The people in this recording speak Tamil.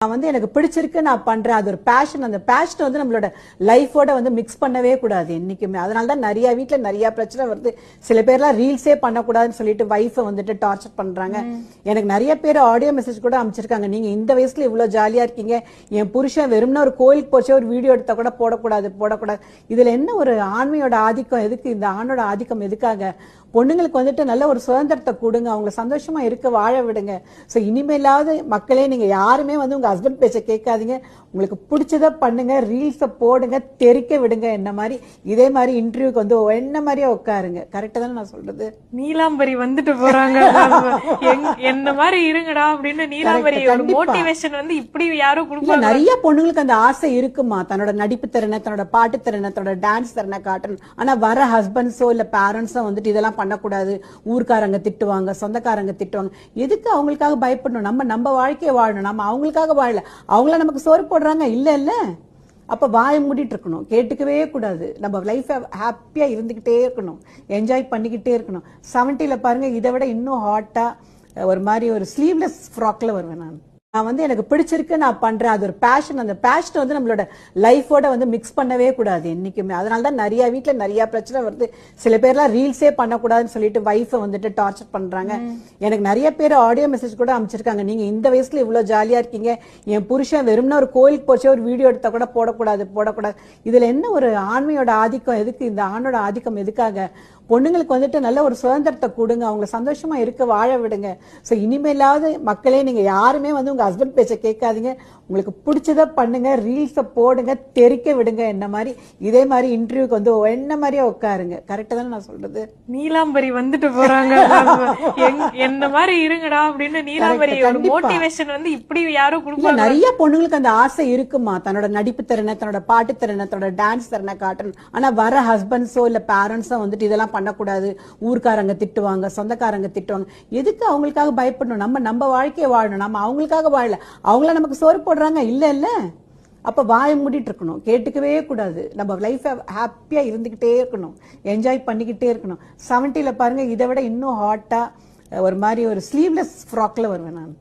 நான் வந்து எனக்கு பிடிச்சிருக்கு நான் பண்றேன். அது ஒரு பேஷன். அந்த பேஷன் வந்து நம்மளோட லைஃபோட வந்து மிக்ஸ் பண்ணவே கூடாது என்னைக்குமே. அதனால தான் நிறைய வீட்ல நிறைய பிரச்சனை வருது. சில பேர்லாம் ரீல்ஸே பண்ணக்கூடாதுன்னு சொல்லிட்டு வைஃபை வந்துட்டு டார்ச்சர் பண்றாங்க. எனக்கு நிறைய பேர் ஆடியோ மெசேஜ் கூட அமைச்சிருக்காங்க. நீங்க இந்த வயசுல இவ்வளவு ஜாலியா இருக்கீங்க, என் புருஷன் வெறும்னா ஒரு கோயிலுக்கு போச்சே ஒரு வீடியோ எடுத்தா கூட போடக்கூடாது. இதுல என்ன ஒரு ஆண்மையோட ஆதிக்கம் எதுக்கு? இந்த ஆணோட ஆதிக்கம் எதுக்காக? பொண்ணுங்களுக்கு வந்துட்டு நல்ல ஒரு சுதந்திரத்தை கொடுங்க, அவங்க சந்தோஷமா இருக்க வாழ விடுங்க. ஸோ இனிமேலாவது மக்களே, நீங்க யாருமே வந்து உங்க ஹஸ்பண்ட் பேச்ச கேட்காதீங்க. உங்களுக்கு பிடிச்சத பண்ணுங்க, ரீல்ஸை போடுங்க, தெரிக்க விடுங்க. என்ன மாதிரி இதே மாதிரி இன்டர்வியூக்கு வந்து என்ன மாதிரியே உட்காருங்க. கரெக்டா தானே நான் சொல்றது? நீலாம்பரி வந்துட்டு போறாங்க, என்ன மாதிரி இருங்கடா அப்படின்னு நீலாம்பரி ஒரு மோட்டிவேஷன் வந்து இப்படி யாரும் கொடுப்பாங்க. நிறைய பொண்ணுங்களுக்கு அந்த ஆசை இருக்குமா, தன்னோட நடிப்பு திறனை, தன்னோட பாட்டு திறனை, தன்னோட டான்ஸ் திறனை காட்டணும். ஆனா வர ஹஸ்பண்ட்ஸோ இல்ல பேரண்ட்ஸோ வந்துட்டு இதெல்லாம் பண்ணக்கூடாது, ஊர்க்காரங்க திட்டுவாங்க, சொந்தக்காரங்க திட்டுவாங்க. எதுக்கு அவங்களுக்காக பயப்படணும்? நம்ம வாழ்க்கையை வாழணும். நம்ம அவங்களுக்காக வாழல, அவங்கள நமக்கு சோறு போடுறாங்க இல்ல. அப்ப வாயை மூடிட்டு இருக்கணும், கேட்டுக்கவே கூடாது. நம்ம லைஃபை ஹாப்பியா இருந்துகிட்டே இருக்கணும், என்ஜாய் பண்ணிக்கிட்டே இருக்கணும். 70ல பாருங்க, இதை விட இன்னும் ஹாட்டா ஒரு மாதிரி ஒரு ஸ்லீவ்லெஸ் ஃப்ராக்ல வருவேன் நான் வந்து எனக்கு பிடிச்சிருக்கு நான் பண்றேன். அது ஒரு பேஷன். அந்த பேஷன் வந்து நம்மளோட லைஃபோட வந்து மிக்ஸ் பண்ணவே கூடாது என்னைக்குமே. அதனால தான் நிறைய வீட்ல நிறைய பிரச்சனை வருது. சில பேர்லாம் ரீல்ஸே பண்ணக்கூடாதுன்னு சொல்லிட்டு வைஃபை வந்துட்டு டார்ச்சர் பண்றாங்க. எனக்கு நிறைய பேர் ஆடியோ மெசேஜ் கூட அமைச்சிருக்காங்க. நீங்க இந்த வயசுல இவ்வளவு ஜாலியா இருக்கீங்க, என் புருஷன் வெறும்னா ஒரு கோயிலுக்கு போச்சே ஒரு வீடியோ எடுத்தா கூட போடக்கூடாது. இதுல என்ன ஒரு ஆண்மையோட ஆதிக்கம் எதுக்கு? இந்த ஆணோட ஆதிக்கம் எதுக்காக? பொண்ணுங்களுக்கு வந்துட்டு நல்ல ஒரு சுதந்திரத்தை கொடுங்க, அவங்க சந்தோஷமா இருக்க வாழ விடுங்க. ஸோ இனிமேலாவது மக்களே, நீங்க யாருமே வந்து உங்க ஹஸ்பண்ட் பேச்ச கேட்காதீங்க. உங்களுக்கு பிடிச்சத பண்ணுங்க, ரீல்ஸை போடுங்க, தெரிக்க விடுங்க. என்ன மாதிரி இதே மாதிரி இன்டர்வியூக்கு வந்து என்ன மாதிரியே உட்காருங்க. கரெக்டா தானே நான் சொல்றது? நீலாம்பரி வந்துட்டு போறாங்க, என்ன மாதிரி இருங்கடா அப்படின்னு நீலாம்பரி ஒரு மோட்டிவேஷன் வந்து இப்படி யாரும் கொடுப்பாங்க. நிறைய பொண்ணுங்களுக்கு அந்த ஆசை இருக்குமா, தன்னோட நடிப்பு திறனை, தன்னோட பாட்டு திறனை, தன்னோட டான்ஸ் திறனை காட்டணும். ஆனா வர ஹஸ்பண்ட்ஸோ இல்ல பேரண்ட்ஸோ வந்துட்டு இதெல்லாம் பண்ணக்கூடாது, ஊர்க்காரங்க திட்டுவாங்க, சொந்தக்காரங்க திட்டுவாங்க. எதுக்கு அவங்களுக்காக பயப்படணும்? நம்ம வாழ்க்கையை வாழணும். நம்ம அவங்களுக்காக வாழல, அவங்கள நமக்கு சோறு போடுறாங்க இல்ல. அப்ப வாயை மூடிட்டு இருக்கணும், கேட்டுக்கவே கூடாது. நம்ம லைஃபை ஹாப்பியா இருந்துகிட்டே இருக்கணும், என்ஜாய் பண்ணிக்கிட்டே இருக்கணும். 70ல பாருங்க, இதை விட இன்னும் ஹாட்டா ஒரு மாதிரி ஒரு ஸ்லீவ்லெஸ் ஃப்ராக்ல வருவேன் நான்.